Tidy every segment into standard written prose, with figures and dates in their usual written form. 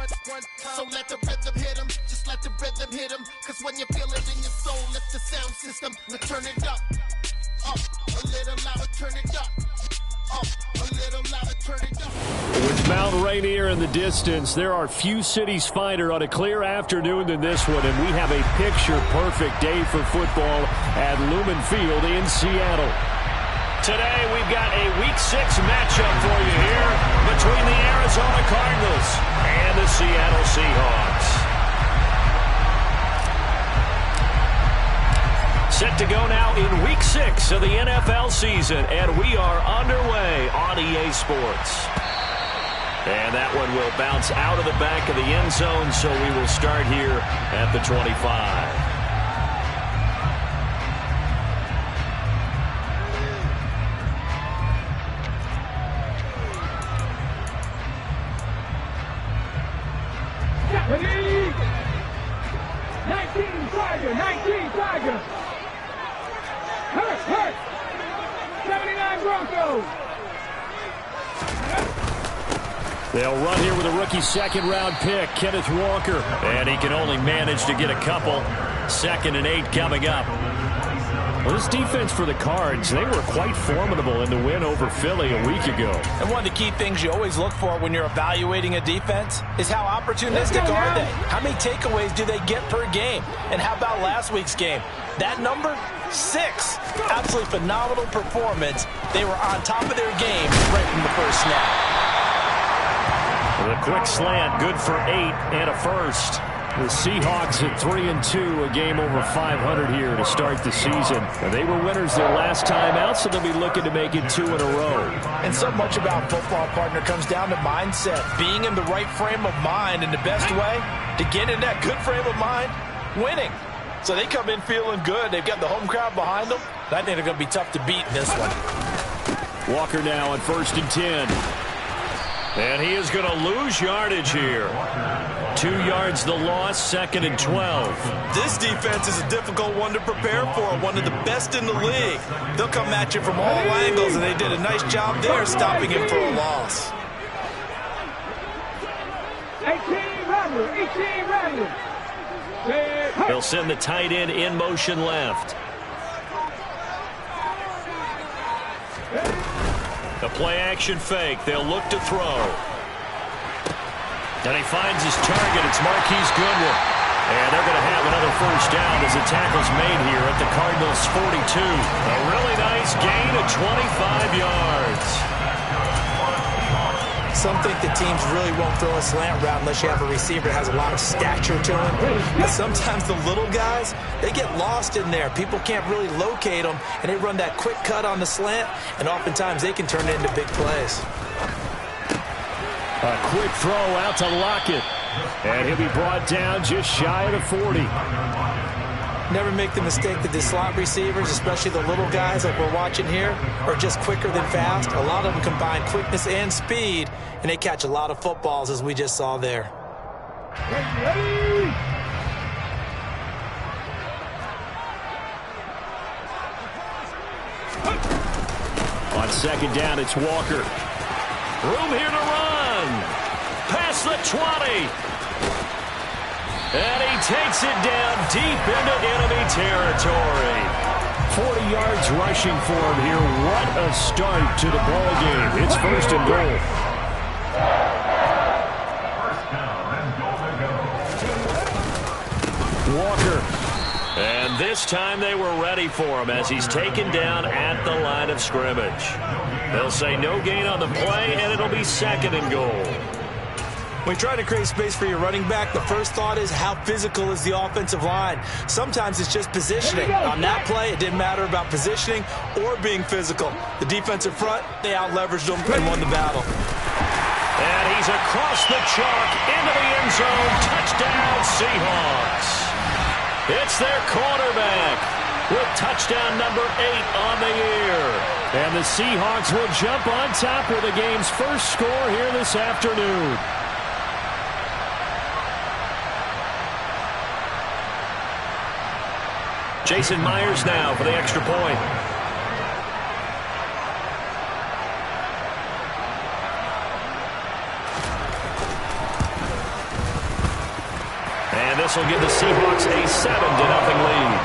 So let the rhythm hit 'em, just let the rhythm hit 'em. Cause when you feel it in your soul, lift the sound system. Now turn it up, a little louder, turn it up. A little louder, turn it up. With Mount Rainier in the distance, there are few cities finer on a clear afternoon than this one, and we have a picture-perfect day for football at Lumen Field in Seattle. Today, we've got a Week 6 matchup for you here between the Arizona Cardinals and the Seattle Seahawks. Set to go now in Week 6 of the NFL season, and we are underway on EA Sports. And that one will bounce out of the back of the end zone, so we will start here at the 25. Ready? 19 Tiger. Hurt. 79 Broncos. They'll run here with a rookie second-round pick, Kenneth Walker. And he can only manage to get a couple. 2nd and 8 coming up. Well, this defense for the Cards, they were quite formidable in the win over Philly a week ago. And one of the key things you always look for when you're evaluating a defense is how opportunistic are they? How many takeaways do they get per game? And how about last week's game? That number? 6. Absolutely phenomenal performance. They were on top of their game right from the first snap. The quick slant, good for 8 and a first. The Seahawks at 3-2, a game over 500 here to start the season. And they were winners their last time out, so they'll be looking to make it 2 in a row. And so much about football, partner, comes down to mindset. Being in the right frame of mind, and the best way to get in that good frame of mind, winning. So they come in feeling good. They've got the home crowd behind them. I think they're going to be tough to beat in this one. Walker now on 1st and 10. And he is going to lose yardage here. 2 yards the loss, 2nd and 12. This defense is a difficult one to prepare for, one of the best in the league. They'll come at you from all angles, and they did a nice job there stopping him for a loss. 18 Rattler. He'll send the tight end in motion left. The play-action fake. They'll look to throw. And he finds his target. It's Marquise Goodwin. And they're going to have another first down as the tackle's made here at the Cardinals' 42. A really nice gain of 25 yards. Some think the teams really won't throw a slant route unless you have a receiver that has a lot of stature to him. But sometimes the little guys, they get lost in there. People can't really locate them, and they run that quick cut on the slant, and oftentimes they can turn it into big plays. A quick throw out to Lockett. And he'll be brought down just shy of the 40. Never make the mistake that the slot receivers, especially the little guys like we're watching here, are just quicker than fast. A lot of them combine quickness and speed, and they catch a lot of footballs, as we just saw there. On 2nd down, it's Walker. Room here to run. Past the 20. And he takes it down deep into enemy territory. 40 yards rushing for him here. What a start to the ball game. It's 1st and goal. Walker. And this time they were ready for him as he's taken down at the line of scrimmage. They'll say no gain on the play, and it'll be 2nd and goal. When you try to create space for your running back, the first thought is how physical is the offensive line. Sometimes it's just positioning. On that play, it didn't matter about positioning or being physical. The defensive front, they out-leveraged them and won the battle. And he's across the chalk into the end zone. Touchdown, Seahawks. It's their quarterback with touchdown number 8 on the year. And the Seahawks will jump on top with the game's first score here this afternoon. Jason Myers now for the extra point. And this will give the Seahawks a 7-0 lead.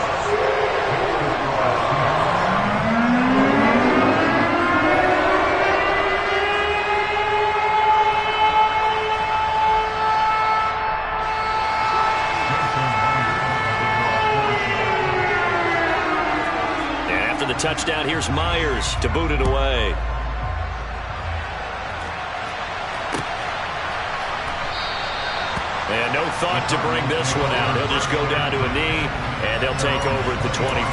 Touchdown, here's Myers to boot it away. And no thought to bring this one out. He'll just go down to a knee, and they'll take over at the 25.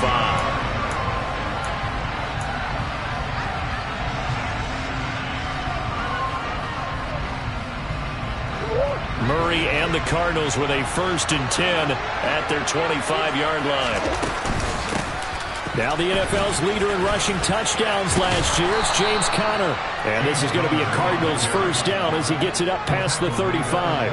Murray and the Cardinals with a 1st and 10 at their 25-yard line. Now the NFL's leader in rushing touchdowns last year is James Conner. And this is going to be a Cardinals 1st down as he gets it up past the 35.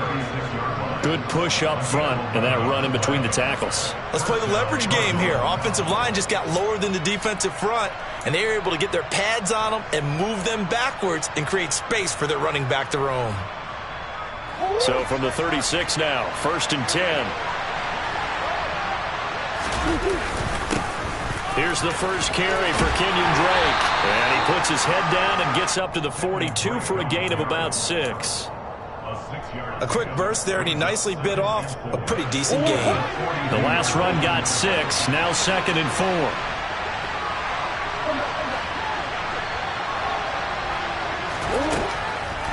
Good push up front and that run in between the tackles. Let's play the leverage game here. Offensive line just got lower than the defensive front, and they were able to get their pads on them and move them backwards and create space for their running back to roam. So from the 36 now, 1st and 10. Here's the first carry for Kenyon Drake. And he puts his head down and gets up to the 42 for a gain of about 6. A quick burst there, and he nicely bit off a pretty decent gain. The last run got 6. Now 2nd and 4.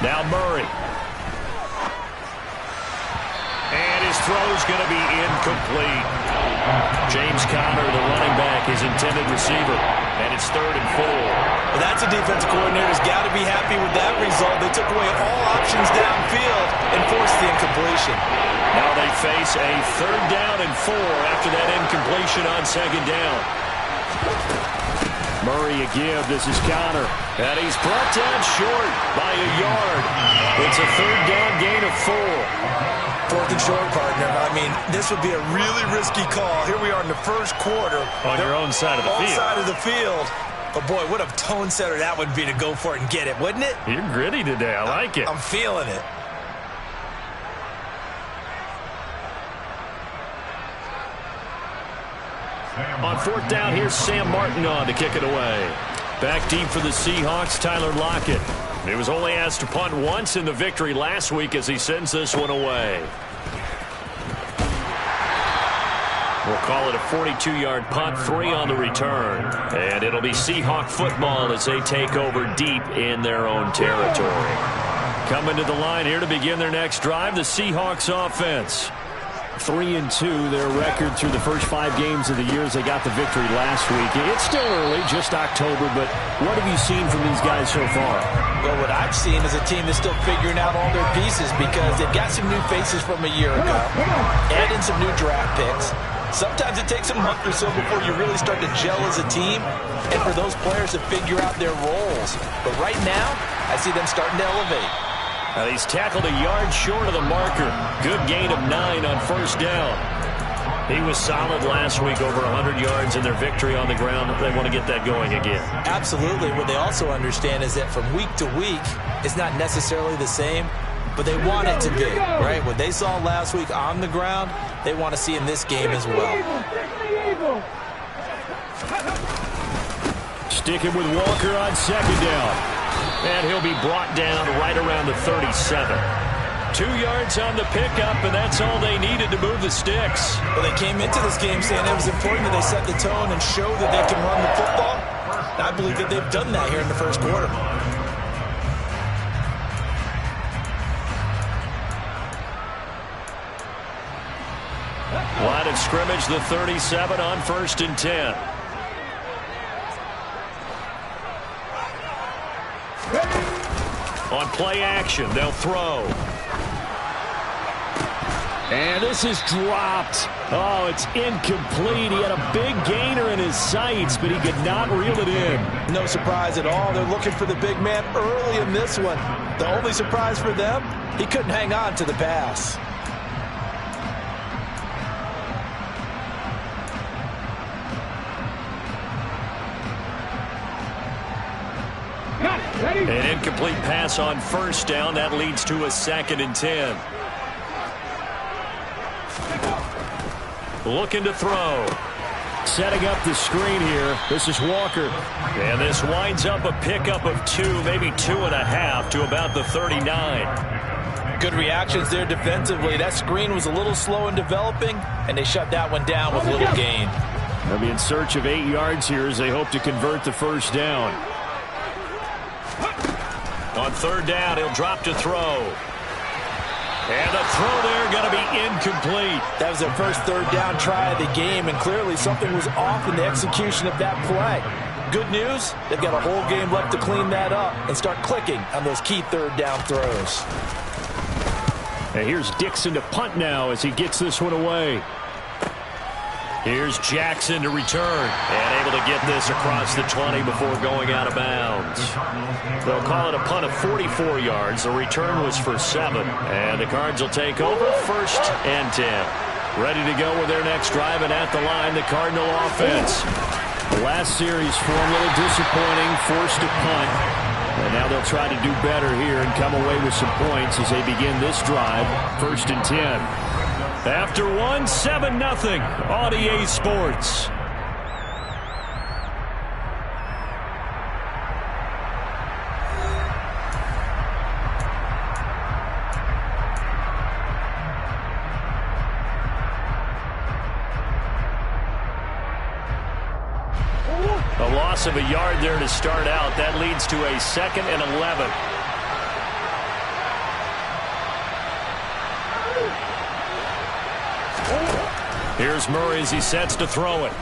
Now Murray. And his throw's going to be incomplete. James Conner, the running back, his intended receiver. And it's 3rd and 4. Well, that's a defense coordinator's got to be happy with that result. They took away all options downfield and forced the incompletion. Now they face a 3rd down and 4 after that incompletion on 2nd down. Murray a give. This is Conner. And he's brought down short by a yard. It's a 3rd down gain of 4. 4th and short, partner. I mean, this would be a really risky call. Here we are in the 1st quarter. On your own side of the field. On side of the field. But, boy, what a tone setter that would be to go for it and get it, wouldn't it? You're gritty today. I like it. I'm feeling it. On 4th down, here's Sam Martin on to kick it away. Back deep for the Seahawks, Tyler Lockett. He was only asked to punt once in the victory last week as he sends this one away. We'll call it a 42-yard punt, 3 on the return. And it'll be Seahawk football as they take over deep in their own territory. Coming to the line here to begin their next drive, the Seahawks offense. 3-2, their record through the first 5 games of the year as they got the victory last week. It's still early, just October, but what have you seen from these guys so far? Well, what I've seen is a team that's still figuring out all their pieces because they've got some new faces from a year ago, add in some new draft picks. Sometimes it takes a month or so before you really start to gel as a team and for those players to figure out their roles. But right now, I see them starting to elevate. Now he's tackled a yard short of the marker. Good gain of 9 on 1st down. He was solid last week, over 100 yards in their victory on the ground. They want to get that going again. Absolutely. What they also understand is that from week to week, it's not necessarily the same, but they want it to be, right? What they saw last week on the ground, they want to see in this game as well. Sticking with Walker on 2nd down. And he'll be brought down right around the 37. 2 yards on the pickup, and that's all they needed to move the sticks. Well, they came into this game saying it was important that they set the tone and show that they can run the football. And I believe that they've done that here in the 1st quarter. Line of scrimmage, the 37 on 1st and 10. On play action, they'll throw. And this is dropped. Oh, it's incomplete. He had a big gainer in his sights, but he could not reel it in. No surprise at all. They're looking for the big man early in this one. The only surprise for them, he couldn't hang on to the pass. An incomplete pass on 1st down. That leads to a 2nd and 10. Looking to throw. Setting up the screen here. This is Walker. And this winds up a pickup of 2, maybe 2.5 to about the 39. Good reactions there defensively. That screen was a little slow in developing, and they shut that one down with little gain. They'll be in search of 8 yards here as they hope to convert the first down. On third down, he'll drop to throw. And the throw there going to be incomplete. That was their first third down try of the game, and clearly something was off in the execution of that play. Good news, they've got a whole game left to clean that up and start clicking on those key third down throws. And here's Dixon to punt now as he gets this one away. Here's Jackson to return and able to get this across the 20 before going out of bounds. They'll call it a punt of 44 yards. The return was for 7. And the Cards will take over first and 10. Ready to go with their next drive, and at the line, the Cardinal offense. The last series form a little disappointing, forced to punt. And now they'll try to do better here and come away with some points as they begin this drive, first and 10. After 1, 7-0 on EA Sports. A loss of a yard there to start out. That leads to a 2nd and 11. Here's Murray as he sets to throw it.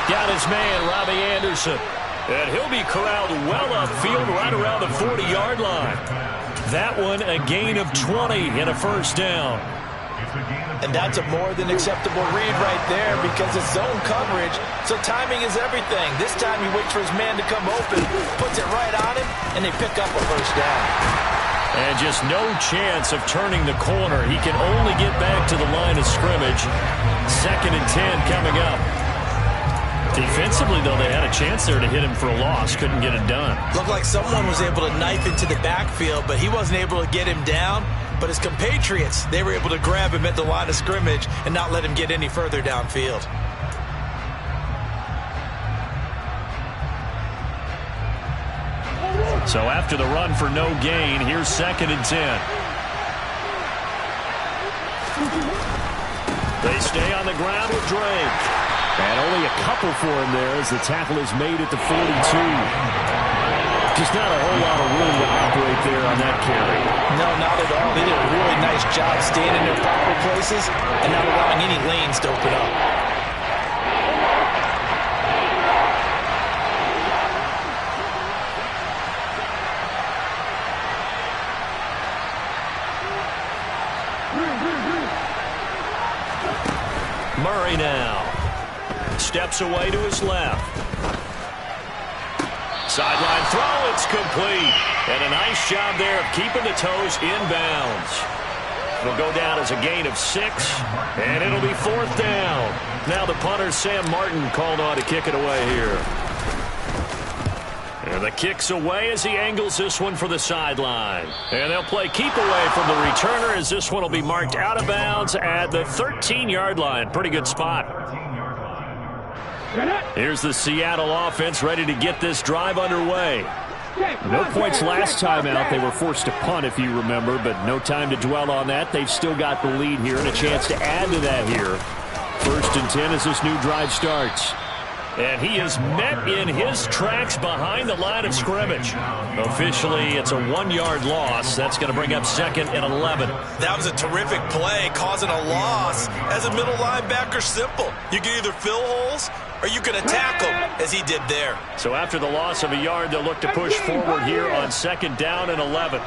Got his man, Robbie Anderson. And he'll be corralled well upfield right around the 40-yard line. That one a gain of 20 and a first down. And that's a more than acceptable read right there because it's zone coverage, so timing is everything. This time he waits for his man to come open, puts it right on him, and they pick up a first down. And just no chance of turning the corner. He can only get back to the line of scrimmage. 2nd and 10 coming up. Defensively, though, they had a chance there to hit him for a loss. Couldn't get it done. Looked like someone was able to knife into the backfield, but he wasn't able to get him down. But his compatriots, they were able to grab him at the line of scrimmage and not let him get any further downfield. So after the run for no gain, here's 2nd and 10. They stay on the ground with Drake. And only a couple for him there as the tackle is made at the 42. Just not a whole lot of room to operate there on that carry. No, not at all. They did a really nice job staying in their proper places and not allowing any lanes to open up. Murray now steps away to his left. Sideline throw, it's complete. And a nice job there of keeping the toes inbounds. It'll go down as a gain of 6, and it'll be 4th down. Now the punter, Sam Martin, called on to kick it away here. And the kick's away as he angles this one for the sideline. And they'll play keep away from the returner as this one will be marked out of bounds at the 13-yard line. Pretty good spot. Here's the Seattle offense ready to get this drive underway. No points last time out. They were forced to punt, if you remember, but no time to dwell on that. They've still got the lead here and a chance to add to that here. 1st and 10 as this new drive starts. And he is met in his tracks behind the line of scrimmage. Officially, it's a 1-yard loss. That's going to bring up 2nd and 11. That was a terrific play, causing a loss. As a middle linebacker, simple. You can either fill holes or you can attack them, as he did there. So after the loss of a yard, they'll look to push forward here on 2nd down and 11.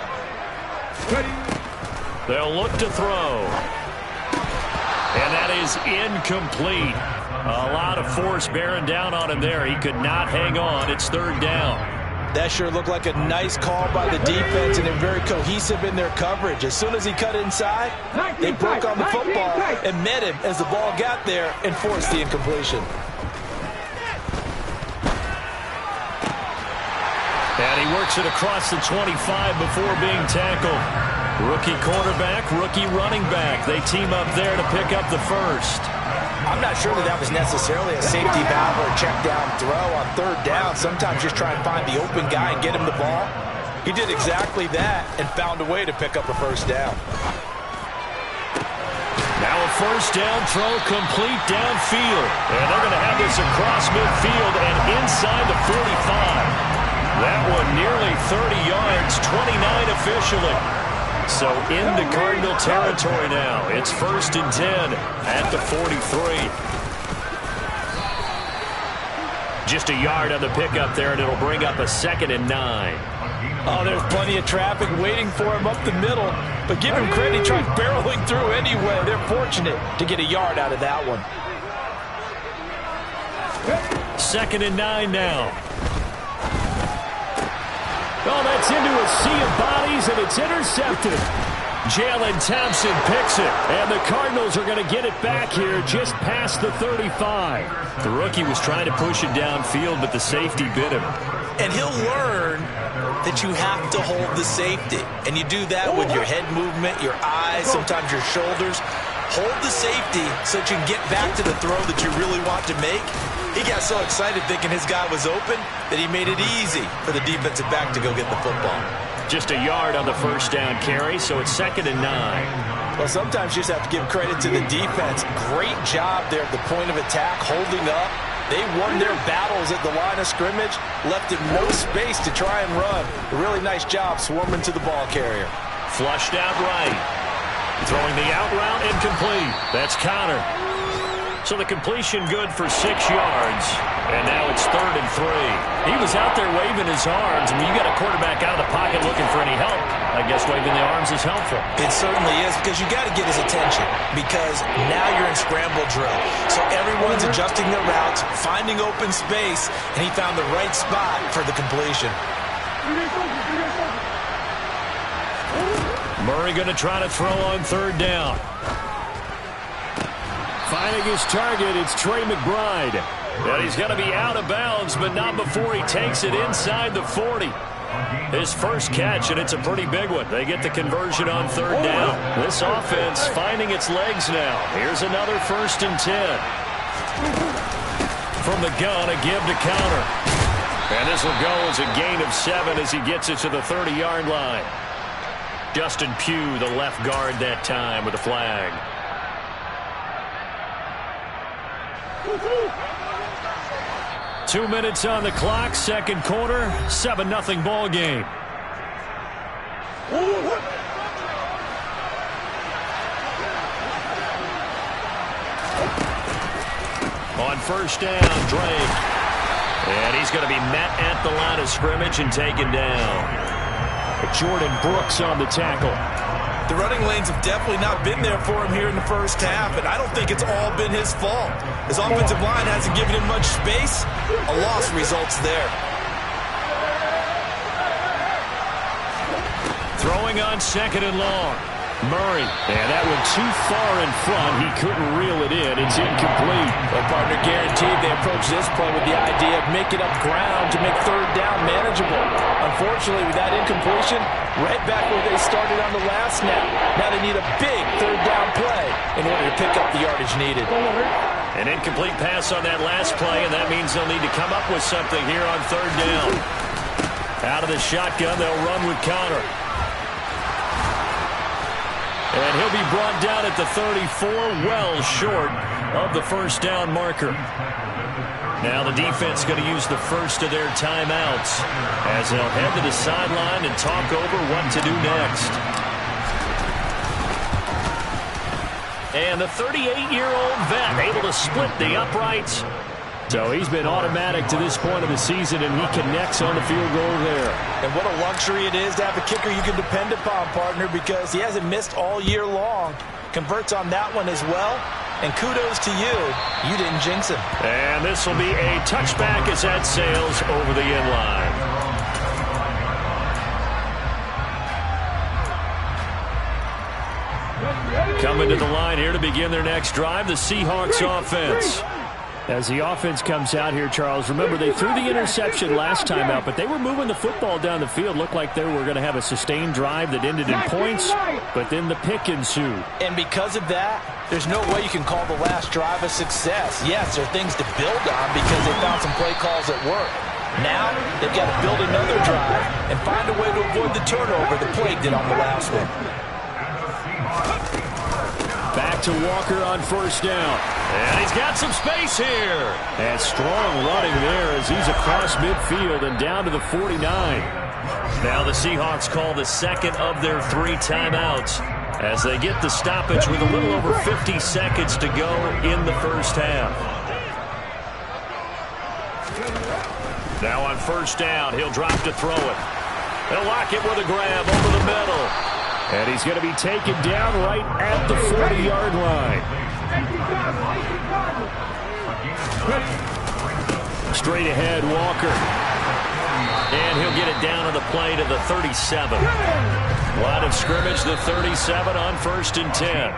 They'll look to throw. And that is incomplete. A lot of force bearing down on him there. He could not hang on. It's 3rd down. That sure looked like a nice call by the defense, and they're very cohesive in their coverage. As soon as he cut inside, they broke on the football and met him as the ball got there and forced the incompletion. And he works it across the 25 before being tackled. Rookie quarterback, rookie running back. They team up there to pick up the first. I'm not sure that was necessarily a safety valve or a check down throw on third down. Sometimes just try and find the open guy and get him the ball. He did exactly that and found a way to pick up a first down. Now a first down throw complete downfield. And they're going to have this across midfield and inside the 45. That one nearly 30 yards, 29 officially. So into Cardinal territory now. It's 1st and 10 at the 43. Just a yard on the pickup there, and it'll bring up a 2nd and 9. Oh, there's plenty of traffic waiting for him up the middle. But give him credit, he tried barreling through anyway. They're fortunate to get a yard out of that one. 2nd and 9 now. Oh, that's into a sea of bodies, and it's intercepted. Jalen Thompson picks it, and the Cardinals are going to get it back here just past the 35. The rookie was trying to push it downfield, but the safety bit him. And he'll learn that you have to hold the safety. And you do that with your head movement, your eyes, sometimes your shoulders. Hold the safety so that you can get back to the throw that you really want to make. He got so excited thinking his guy was open that he made it easy for the defensive back to go get the football. Just a yard on the first down carry, so it's 2nd and 9. Well, sometimes you just have to give credit to the defense. Great job there at the point of attack, holding up. They won their battles at the line of scrimmage, left him no space to try and run. A really nice job swarming to the ball carrier. Flushed out right. Throwing the out route incomplete. That's Connor. So the completion good for 6 yards. And now it's 3rd and 3. He was out there waving his arms. When you got a quarterback out of the pocket looking for any help, I guess waving the arms is helpful. It certainly is, because you got to get his attention, because now you're in scramble drill. So everyone's adjusting their routes, finding open space, and he found the right spot for the completion. Murray going to try to throw on 3rd down. Finding his target, it's Trey McBride. And he's going to be out of bounds, but not before he takes it inside the 40. His first catch, and it's a pretty big one. They get the conversion on 3rd down. This offense finding its legs now. Here's another 1st and 10. From the gun, a give to counter. And this will go as a gain of 7 as he gets it to the 30-yard line. Justin Pugh, the left guard that time with a flag. Two minutes on the clock, second quarter, 7-0 ball game. On first down, Drake. And he's going to be met at the line of scrimmage and taken down. Jordan Brooks on the tackle. The running lanes have definitely not been there for him here in the first half, and I don't think it's all been his fault. His offensive line hasn't given him much space. A loss results there. Throwing on 2nd and long. Murray, and that one too far in front. He couldn't reel it in. It's incomplete. Well, partner, guaranteed they approach this play with the idea of making up ground to make 3rd down manageable. Unfortunately, with that incompletion, right back where they started on the last snap. Now they need a big 3rd down play in order to pick up the yardage needed. An incomplete pass on that last play, and that means they'll need to come up with something here on 3rd down. Out of the shotgun, they'll run with Connor. And he'll be brought down at the 34, well short of the first down marker. Now the defense going to use the first of their timeouts as they'll head to the sideline and talk over what to do next. And the 38-year-old vet able to split the uprights. So he's been automatic to this point of the season, and he connects on the field goal there. And what a luxury it is to have a kicker you can depend upon, partner, because he hasn't missed all year long. Converts on that one as well. And kudos to you. You didn't jinx him. And this will be a touchback as that sails over the end line. Coming to the line here to begin their next drive, the Seahawks offense. As the offense comes out here, Charles, remember they threw the interception last time out, but they were moving the football down the field. Looked like they were going to have a sustained drive that ended in points, but then the pick ensued. And because of that, there's no way you can call the last drive a success. Yes, there are things to build on because they found some play calls at work. Now, they've got to build another drive and find a way to avoid the turnover that plagued it on the last one. Back to Walker on first down. And he's got some space here. And strong running there as he's across midfield and down to the 49. Now the Seahawks call the second of their 3 timeouts as they get the stoppage with a little over 50 seconds to go in the first half. Now on first down, he'll drop to throw it. He'll lock it with a grab over the middle. And he's going to be taken down right at the 40-yard line. Straight ahead, Walker. And he'll get it down on the play to the 37. Line of scrimmage, the 37 on 1st and 10.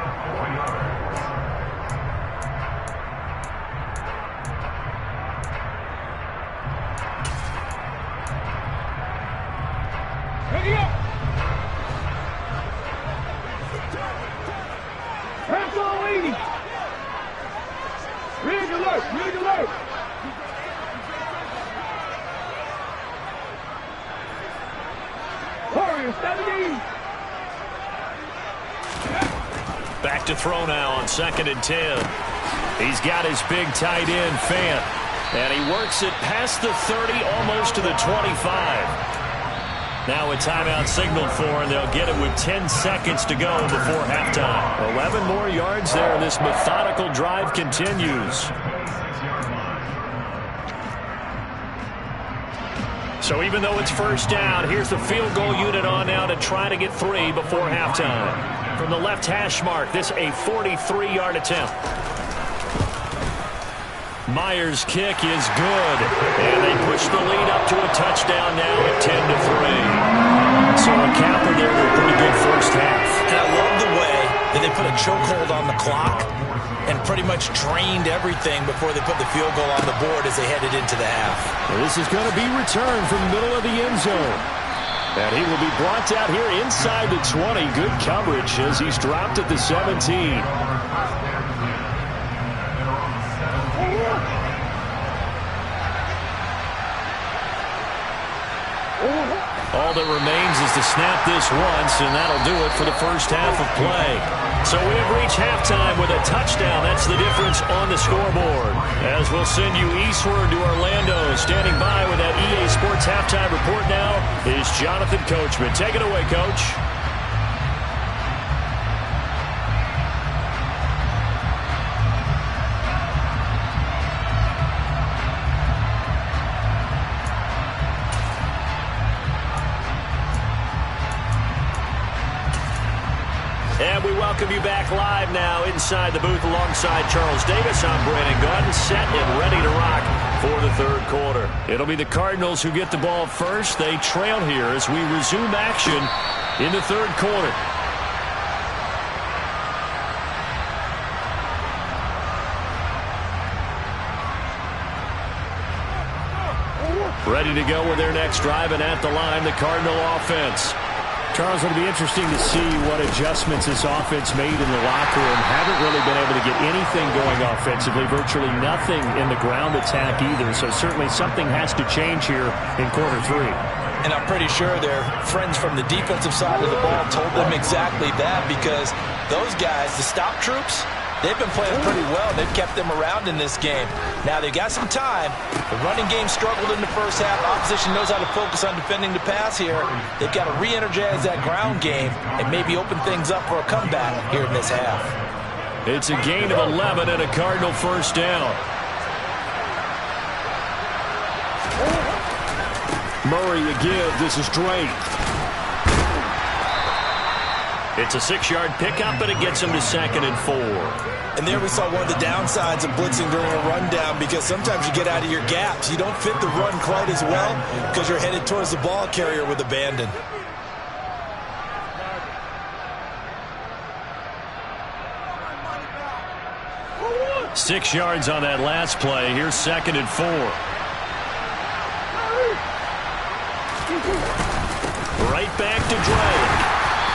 Back to throw now on 2nd and 10. He's got his big tight end, Fant. And he works it past the 30, almost to the 25. Now a timeout signaled for, and they'll get it with 10 seconds to go before halftime. 11 more yards there. This methodical drive continues. So even though it's first down, here's the field goal unit on now to try to get 3 before halftime. From the left hash mark, this a 43-yard attempt. Myers' kick is good, and they push the lead up to a touchdown now at 10-3. So a capper there with a pretty good first half. And I love the way that they put a chokehold on the clock and pretty much drained everything before they put the field goal on the board as they headed into the half. Well, this is going to be returned from the middle of the end zone. And he will be brought out here inside the 20. Good coverage as he's dropped at the 17. All that remains is to snap this once, and that'll do it for the first half of play. So we have reached halftime with a touchdown. That's the difference on the scoreboard. As we'll send you eastward to Orlando. Standing by with that EA Sports halftime report now is Jonathan Coachman. Take it away, Coach. And we welcome you back live now inside the booth alongside Charles Davis. I'm Brandon Gunn, set and ready to rock for the third quarter. It'll be the Cardinals who get the ball first. They trail here as we resume action in the third quarter. Ready to go with their next drive, and at the line, the Cardinal offense. Charles, it'll be interesting to see what adjustments this offense made in the locker room. Haven't really been able to get anything going offensively, virtually nothing in the ground attack either. So certainly something has to change here in quarter 3. And I'm pretty sure their friends from the defensive side of the ball told them exactly that, because those guys, the stop troops, they've been playing pretty well. They've kept them around in this game. Now they've got some time. The running game struggled in the first half. Opposition knows how to focus on defending the pass here. They've got to re-energize that ground game and maybe open things up for a comeback here in this half. It's a gain of 11 and a Cardinal first down. Murray a give. This is Drake. It's a 6-yard pickup, but it gets him to 2nd and 4. And there we saw one of the downsides of blitzing during a rundown, because sometimes you get out of your gaps. You don't fit the run quite as well because you're headed towards the ball carrier with abandon. 6 yards on that last play. Here's 2nd and 4. Right back to Drake.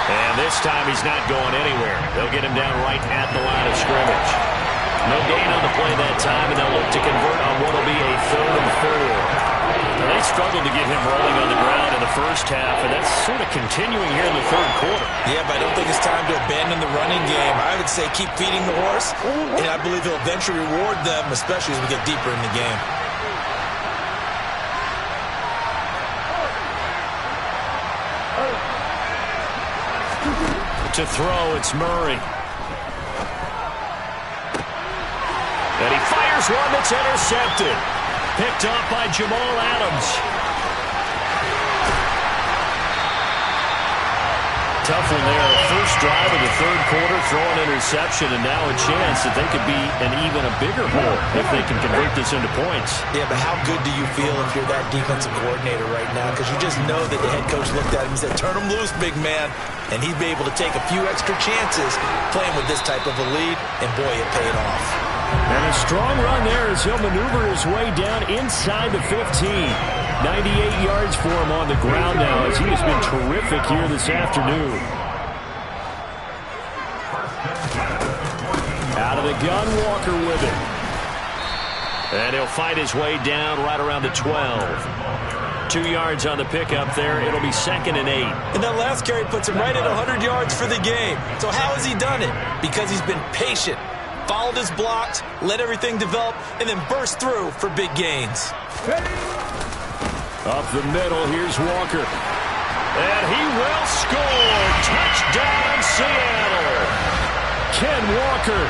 And this time he's not going anywhere. They'll get him down right at the line of scrimmage. No gain on the play that time, and they'll look to convert on what will be a 3rd and 4. Now, they struggled to get him rolling on the ground in the first half, and that's sort of continuing here in the 3rd quarter. Yeah, but I don't think it's time to abandon the running game. I would say keep feeding the horse, and I believe he'll eventually reward them, especially as we get deeper in the game. To throw, it's Murray. And he fires one that's intercepted. Picked up by Jamal Adams. Tough one there. First drive of the 3rd quarter, throw an interception, and now a chance that they could be an even a bigger hole if they can convert this into points. Yeah, but how good do you feel if you're that defensive coordinator right now? Because you just know that the head coach looked at him and said, turn him loose, big man. And he'd be able to take a few extra chances playing with this type of a lead, and boy, it paid off. And a strong run there as he'll maneuver his way down inside the 15. 98 yards for him on the ground now as he has been terrific here this afternoon. Out of the gun, Walker with it. And he'll fight his way down right around the 12. 2 yards on the pickup there. It'll be 2nd and 8. And that last carry puts him right at 100 yards for the game. So how has he done it? Because he's been patient, followed his blocks, let everything develop, and then burst through for big gains. Up the middle, here's Walker. And he will score. Touchdown, Seattle. Ken Walker,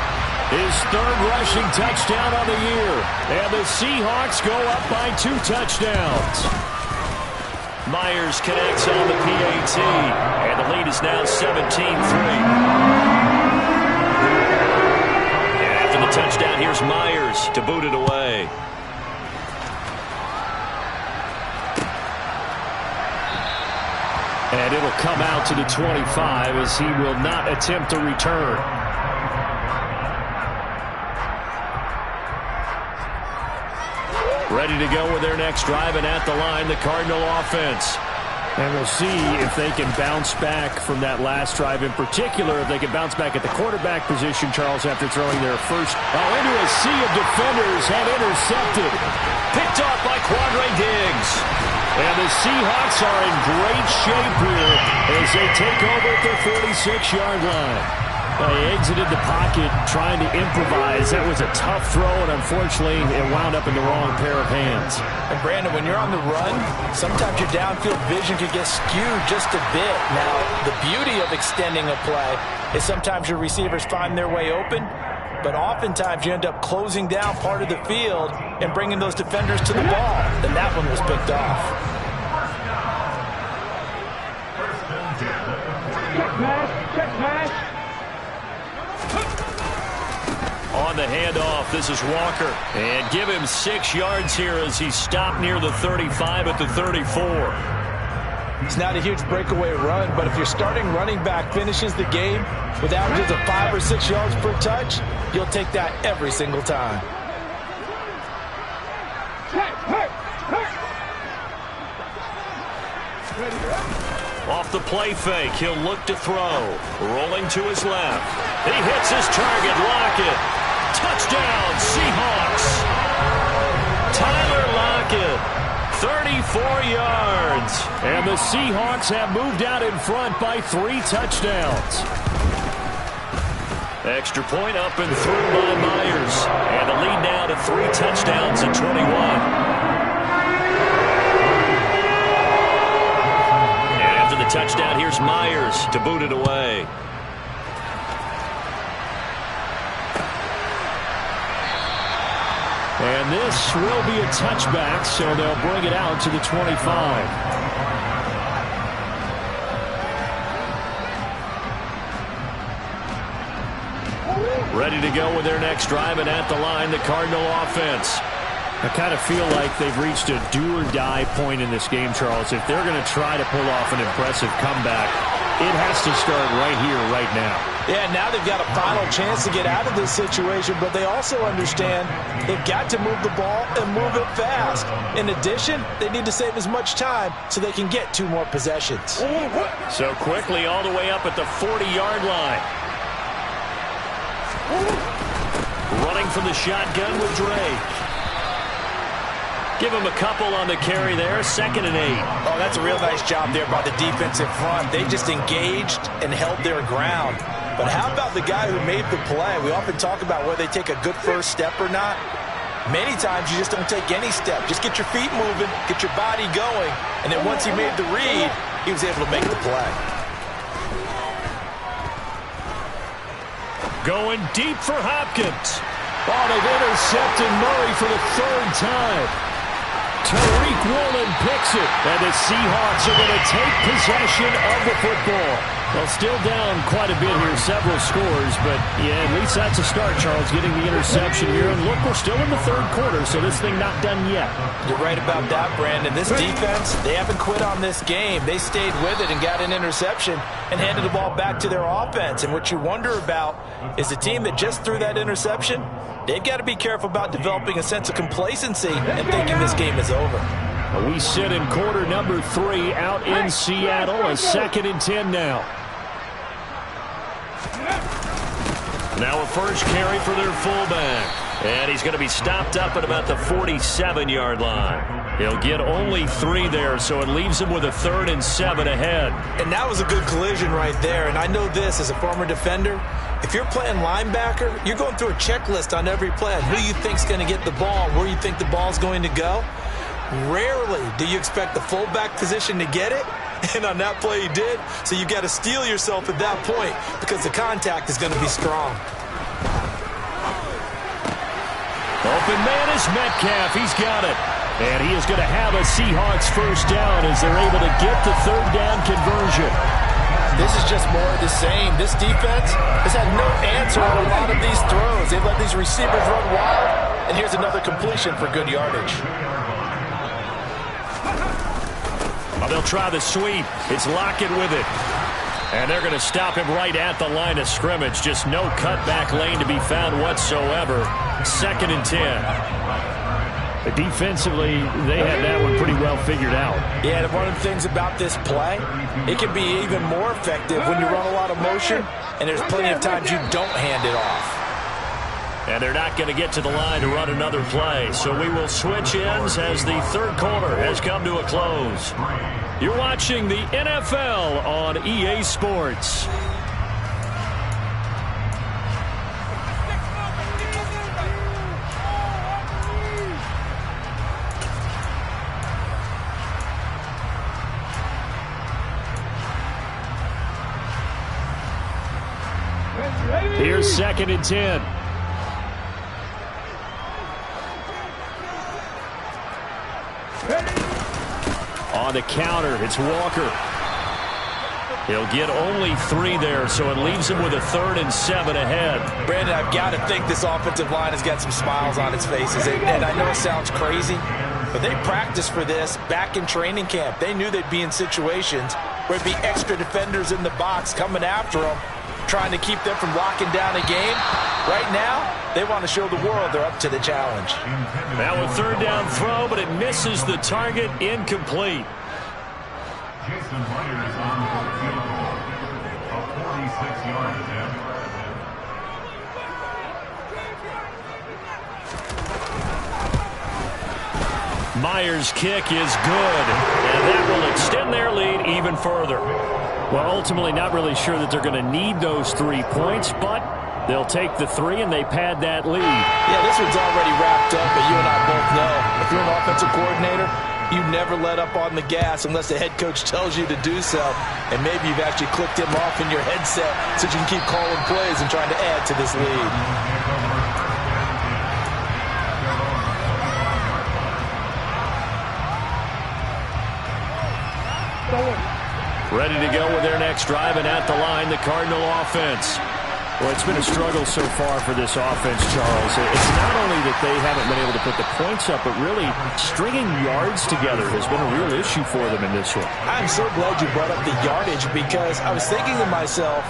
his 3rd rushing touchdown on the year. And the Seahawks go up by 2 touchdowns. Myers connects on the PAT. And the lead is now 17-3. And after the touchdown, here's Myers to boot it away. And it'll come out to the 25 as he will not attempt to return. Ready to go with their next drive, and at the line, the Cardinal offense. And we'll see if they can bounce back from that last drive in particular, if they can bounce back at the quarterback position, Charles, after throwing their first into a sea of defenders and intercepted. Picked off by Quandre Diggs. And the Seahawks are in great shape here as they take over at their 46-yard line. They exited the pocket trying to improvise. That was a tough throw, and unfortunately, it wound up in the wrong pair of hands. And Brandon, when you're on the run, sometimes your downfield vision can get skewed just a bit. Now, the beauty of extending a play is sometimes your receivers find their way open, but oftentimes you end up closing down part of the field and bringing those defenders to the ball. And that one was picked off. Check pass. On the handoff, this is Walker. And give him 6 yards here as he stopped near the 35 at the 34. It's not a huge breakaway run, but if your starting running back finishes the game with averages of 5 or 6 yards per touch, you'll take that every single time. Off the play fake, he'll look to throw. Rolling to his left. He hits his target, Lockett. Touchdown, Seahawks. Tyler Lockett, 34 yards. And the Seahawks have moved out in front by 3 touchdowns. Extra point up and through by Myers. And the lead now to 3 touchdowns at 21. The touchdown, here's Myers to boot it away. And this will be a touchback, so they'll bring it out to the 25. Ready to go with their next drive, and at the line, the Cardinal offense. I kind of feel like they've reached a do-or-die point in this game, Charles. If they're going to try to pull off an impressive comeback, It has to start right here, right now. Yeah, now they've got a final chance to get out of this situation, but they also understand they've got to move the ball and move it fast. In addition, they need to save as much time so they can get 2 more possessions. So quickly all the way up at the 40-yard line. Running from the shotgun with Drake. Give him a couple on the carry there, 2nd and 8. Oh, that's a real nice job there by the defensive front. They just engaged and held their ground. But how about the guy who made the play? We often talk about whether they take a good first step or not. Many times you just don't take any step. Just get your feet moving, get your body going, and then once he made the read, he was able to make the play. Going deep for Hopkins. Oh, they've intercepted Murray for the 3rd time. Tariq Woolen picks it, and the Seahawks are going to take possession of the football. Well, still down quite a bit here, several scores, but yeah, at least that's a start, Charles, getting the interception here. And look, we're still in the 3rd quarter, so this thing not done yet. You're right about that, Brandon. This defense, they haven't quit on this game. They stayed with it and got an interception and handed the ball back to their offense. And what you wonder about is the team that just threw that interception, they've got to be careful about developing a sense of complacency and thinking this game is over. We sit in quarter number 3 out in Seattle, a 2nd and 10 now. Now a first carry for their fullback. And he's going to be stopped up at about the 47-yard line. He'll get only 3 there, so it leaves him with a 3rd and 7 ahead. And that was a good collision right there. And I know this as a former defender. If you're playing linebacker, you're going through a checklist on every play on who you think's going to get the ball, where you think the ball's going to go. Rarely do you expect the fullback position to get it. And on that play he did. So you got to steel yourself at that point because the contact is going to be strong. Open man is Metcalf. He's got it. And he is going to have a Seahawks first down as they're able to get the 3rd down conversion. This is just more of the same. This defense has had no answer on a lot of these throws. They've let these receivers run wild. And here's another completion for good yardage. Well, they'll try the sweep. It's Lockett with it. And they're going to stop him right at the line of scrimmage. Just no cutback lane to be found whatsoever. 2nd and 10. Defensively, they had that one pretty well figured out. Yeah, and one of the things about this play, it can be even more effective when you run a lot of motion, and there's plenty of times you don't hand it off. And they're not going to get to the line to run another play. So we will switch ends as the 3rd quarter has come to a close. You're watching the NFL on EA Sports. Here's 2nd and 10. On the counter, it's Walker. He'll get only 3 there, so it leaves him with a 3rd and 7 ahead. Brandon, I've got to think this offensive line has got some smiles on its faces. And I know it sounds crazy, but they practiced for this back in training camp. They knew they'd be in situations where it'd be extra defenders in the box coming after them, trying to keep them from locking down a game. Right now, they want to show the world they're up to the challenge. Now a 3rd down throw, but it misses the target, incomplete. Jason Myers on the field goal, a 46-yard attempt. Myers' kick is good, and that will extend their lead even further. Well, ultimately not really sure that they're going to need those 3 points, but they'll take the 3 and they pad that lead. Yeah, this one's already wrapped up, but you and I both know if you're an offensive coordinator, you never let up on the gas unless the head coach tells you to do so. And maybe you've actually clicked him off in your headset so you can keep calling plays and trying to add to this lead. Ready to go with their next drive, and at the line, the Cardinal offense. Well, it's been a struggle so far for this offense, Charles. It's not only that they haven't been able to put the points up, but really stringing yards together has been a real issue for them in this one. I'm so glad you brought up the yardage because I was thinking to myself,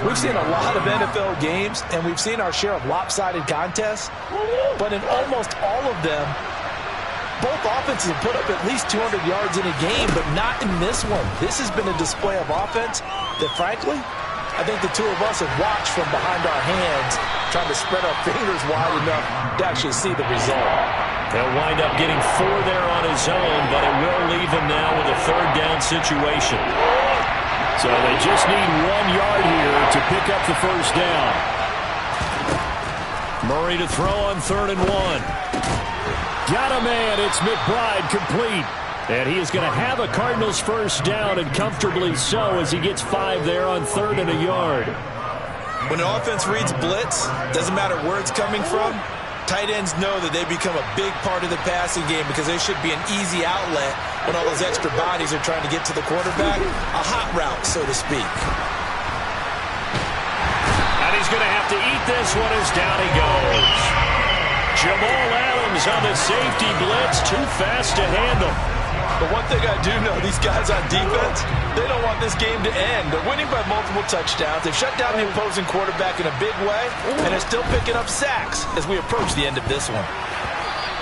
we've seen a lot of NFL games, and we've seen our share of lopsided contests, but in almost all of them, both offenses have put up at least 200 yards in a game, but not in this one. This has been a display of offense that, frankly, I think the two of us have watched from behind our hands, trying to spread our fingers wide enough to actually see the result. He'll wind up getting 4 there on his own, but it will leave him now with a 3rd down situation. So they just need 1 yard here to pick up the 1st down. Murray to throw on 3rd and 1. Got a man. It's McBride complete. And he is going to have a Cardinals 1st down, and comfortably so, as he gets 5 there on 3rd and a yard. When an offense reads blitz, doesn't matter where it's coming from, tight ends know that they become a big part of the passing game because they should be an easy outlet when all those extra bodies are trying to get to the quarterback. A hot route, so to speak. And he's going to have to eat this one as down he goes. Jamal Adams on the safety blitz, too fast to handle. But one thing I do know, these guys on defense, they don't want this game to end. They're winning by multiple touchdowns. They've shut down the opposing quarterback in a big way, and they're still picking up sacks as we approach the end of this one.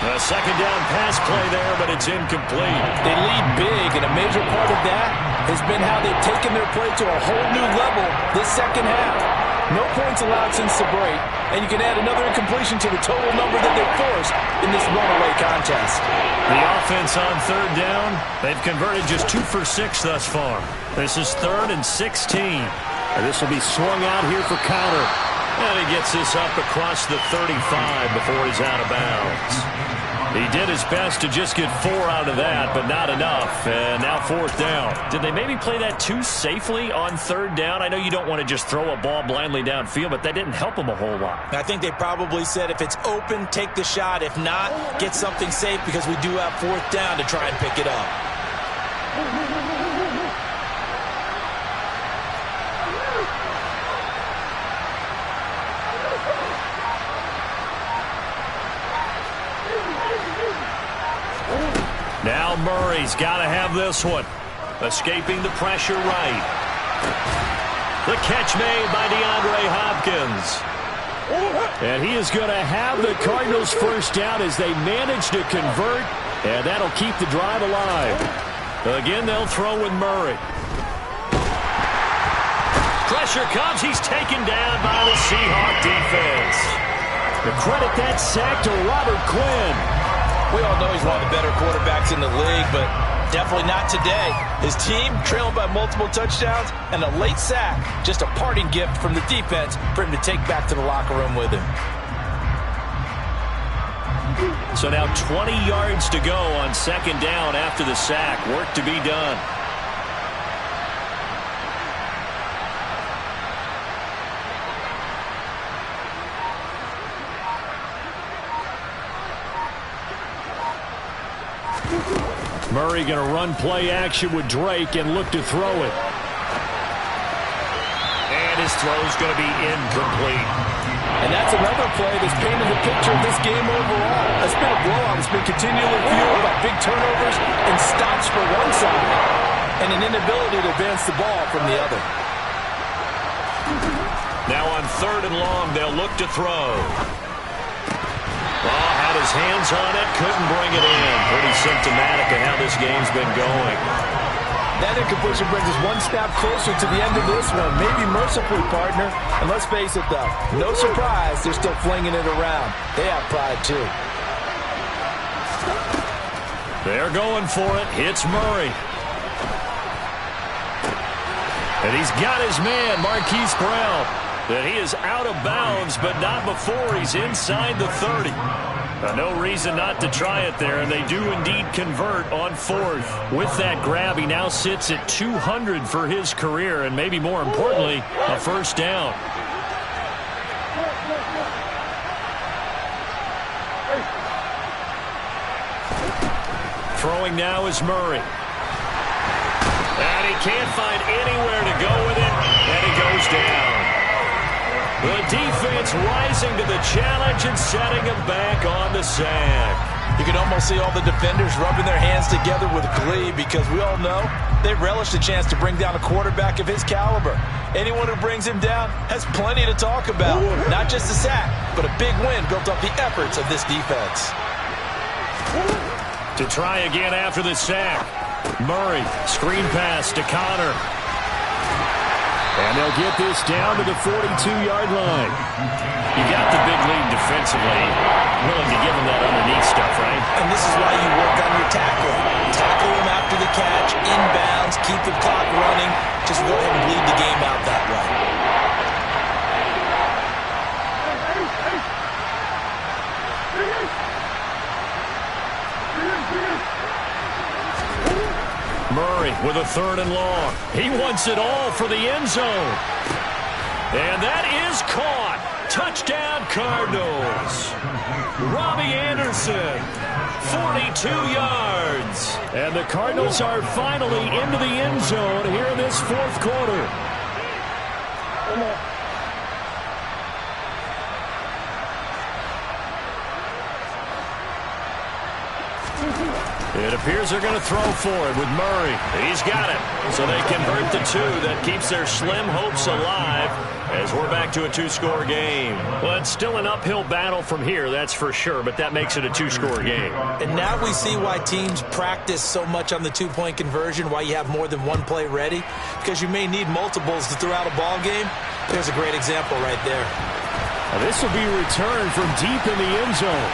A 2nd down pass play there, but it's incomplete. They lead big, and a major part of that has been how they've taken their play to a whole new level this second half. No points allowed since the break, and you can add another incompletion to the total number that they've forced in this runaway contest. The offense on 3rd down, they've converted just 2 for 6 thus far. This is 3rd and 16. And this will be swung out here for counter. And he gets this up across the 35 before he's out of bounds. He did his best to just get 4 out of that, but not enough. And now 4th down. Did they maybe play that too safely on 3rd down? I know you don't want to just throw a ball blindly downfield, but that didn't help them a whole lot. I think they probably said if it's open, take the shot. If not, get something safe because we do have 4th down to try and pick it up. Now Murray's got to have this one. Escaping the pressure right. The catch made by DeAndre Hopkins. And he is going to have the Cardinals 1st down as they manage to convert. And that'll keep the drive alive. Again, they'll throw with Murray. Pressure comes. He's taken down by the Seahawk defense. The credit that sack to Robert Quinn. We all know he's one of the better quarterbacks in the league, but definitely not today. His team trailing by multiple touchdowns, and a late sack, just a parting gift from the defense for him to take back to the locker room with him. So now 20 yards to go on 2nd down after the sack. Work to be done. Murray going to run play action with Drake and look to throw it. And his throw's going to be incomplete. And that's another play that's painted the picture of this game overall. It's been a blowout. It's been continually fueled by big turnovers and stops for one side and an inability to advance the ball from the other. Now on 3rd and long, they'll look to throw. Ball had his hands on it, couldn't bring it in. Pretty symptomatic of how this game's been going. That incompletion brings us one step closer to the end of this one. Maybe mercifully, partner. And let's face it, though, no surprise, they're still flinging it around. They have pride, too. They're going for it. It's Murray. And he's got his man, Marquise Brown. That he is out of bounds, but not before he's inside the 30. No reason not to try it there, and they do indeed convert on 4th. With that grab, he now sits at 200 for his career, and maybe more importantly, a 1st down. Throwing now is Murray. And he can't find anywhere to go with it, and he goes down. The defense rising to the challenge and setting him back on the sack. You can almost see all the defenders rubbing their hands together with glee because we all know they relish the chance to bring down a quarterback of his caliber. Anyone who brings him down has plenty to talk about. Not just a sack, but a big win built up the efforts of this defense. To try again after the sack. Murray, screen pass to Connor. And they'll get this down to the 42-yard line. You got the big lead defensively. Willing to give him that underneath stuff, right? And this is why you work on your tackling. Tackle him after the catch, inbounds, keep the clock running. Just go ahead and bleed the game out that way. Murray with a 3rd and long. He wants it all for the end zone. And that is caught. Touchdown, Cardinals. Robbie Anderson, 42 yards. And the Cardinals are finally into the end zone here in this 4th quarter. It appears they're going to throw for it with Murray. He's got it. So they convert the 2. That keeps their slim hopes alive as we're back to a 2-score game. Well, it's still an uphill battle from here, that's for sure, but that makes it a 2-score game. And now we see why teams practice so much on the 2-point conversion, why you have more than one play ready, because you may need multiples to throw out a ball game. There's a great example right there. Now, this will be returned from deep in the end zone.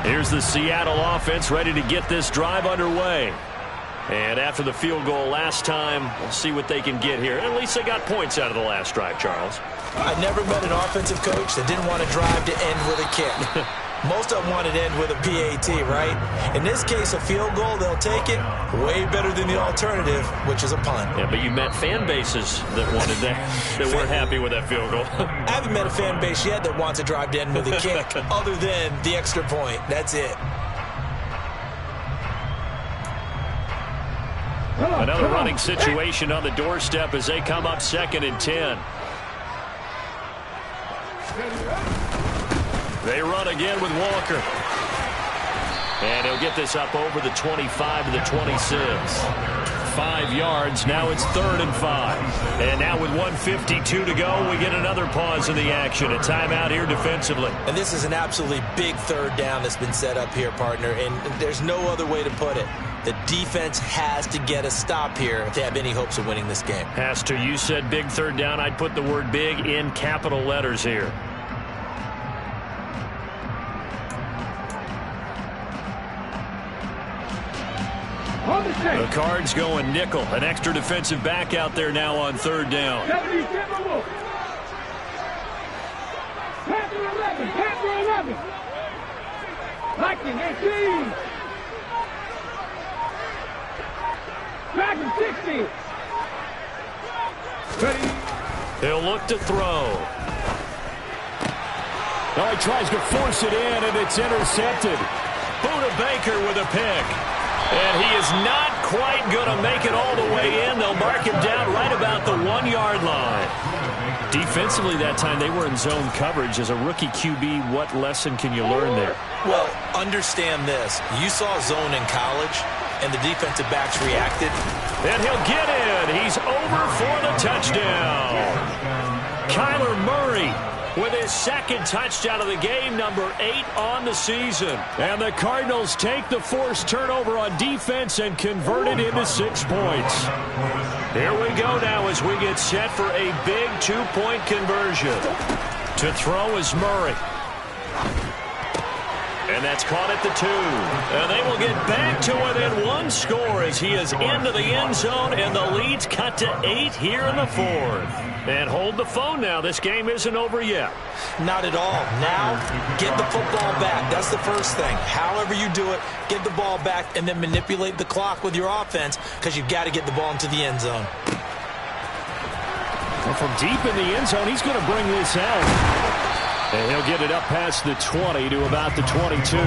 Here's the Seattle offense ready to get this drive underway. And after the field goal last time, we'll see what they can get here. At least they got points out of the last drive, Charles. I never met an offensive coach that didn't want to drive to end with a kick. Most of them want to end with a PAT, right? In this case, a field goal, they'll take it. Way better than the alternative, which is a punt. Yeah, but you met fan bases that wanted that, that weren't happy with that field goal. I haven't met a fan base yet that wants to drive to end with a kick, other than the extra point. That's it. Another running situation on the doorstep as they come up 2nd and 10. They run again with Walker. And he'll get this up over the 25 to the 26. 5 yards. Now it's 3rd and 5. And now with 1:52 to go, we get another pause in the action. A timeout here defensively. And this is an absolutely big 3rd down that's been set up here, partner. And there's no other way to put it. The defense has to get a stop here if they have any hopes of winning this game. Has to. You said big 3rd down. I'd put the word big in capital letters here. The Cards going nickel. An extra defensive back out there now on 3rd down. Panther 11. Lightning 18. Dragon 60. He'll look to throw. Oh, he tries to force it in, and it's intercepted. Buda Baker with a pick. And he is not quite going to make it all the way in. They'll mark him down right about the 1-yard line. Defensively that time, they were in zone coverage. As a rookie QB, what lesson can you learn there? Well, understand this. You saw zone in college, and the defensive backs reacted. And he'll get in. He's over for the touchdown. Kyler Murray with his 2nd touchdown of the game, number 8 on the season. And the Cardinals take the forced turnover on defense and convert it into 6 points. Here we go now as we get set for a big 2-point conversion. To throw is Murray. And that's caught at the 2. And they will get back to within 1 score as he is into the end zone, and the lead's cut to 8 here in the 4th. And hold the phone now. This game isn't over yet. Not at all. Now, get the football back. That's the first thing. However you do it, get the ball back and then manipulate the clock with your offense because you've got to get the ball into the end zone. Well, from deep in the end zone, he's going to bring this out. And he'll get it up past the 20 to about the 22.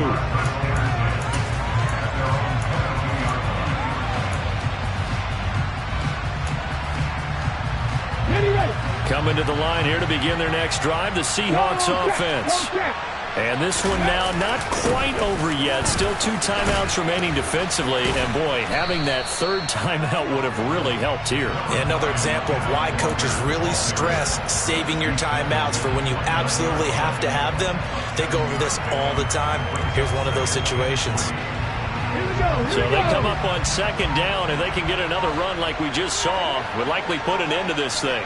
Coming to the line here to begin their next drive, the Seahawks offense. And this one now not quite over yet. Still 2 timeouts remaining defensively. And, boy, having that third timeout would have really helped here. Yeah, another example of why coaches really stress saving your timeouts for when you absolutely have to have them. They go over this all the time. Here's one of those situations. So they come up on second down, and they can get another run like we just saw. Would likely put an end to this thing.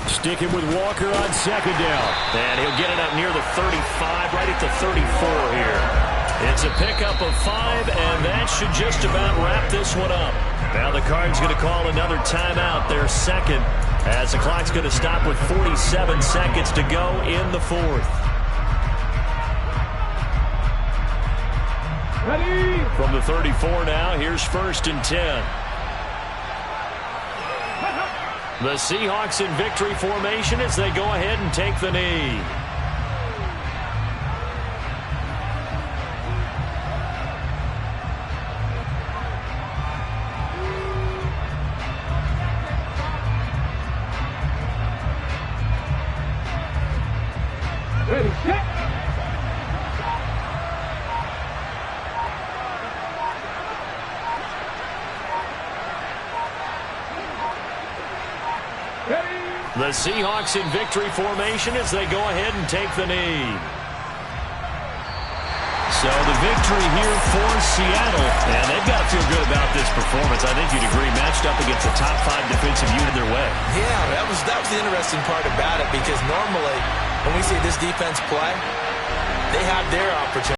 Sticking with Walker on second down. And he'll get it up near the 35, right at the 34 here. It's a pickup of 5, and that should just about wrap this one up. Now the Cards going to call another timeout, their second, as the clock's going to stop with 47 seconds to go in the 4th. Ready? From the 34 now, here's 1st and 10. The Seahawks in victory formation as they go ahead and take the knee. Ready, set. The Seahawks in victory formation as they go ahead and take the knee. So the victory here for Seattle, and they've got to feel good about this performance. I think you'd agree, matched up against a top 5 defensive unit their way. Yeah, that was the interesting part about it, because normally when we see this defense play, they have their opportunity.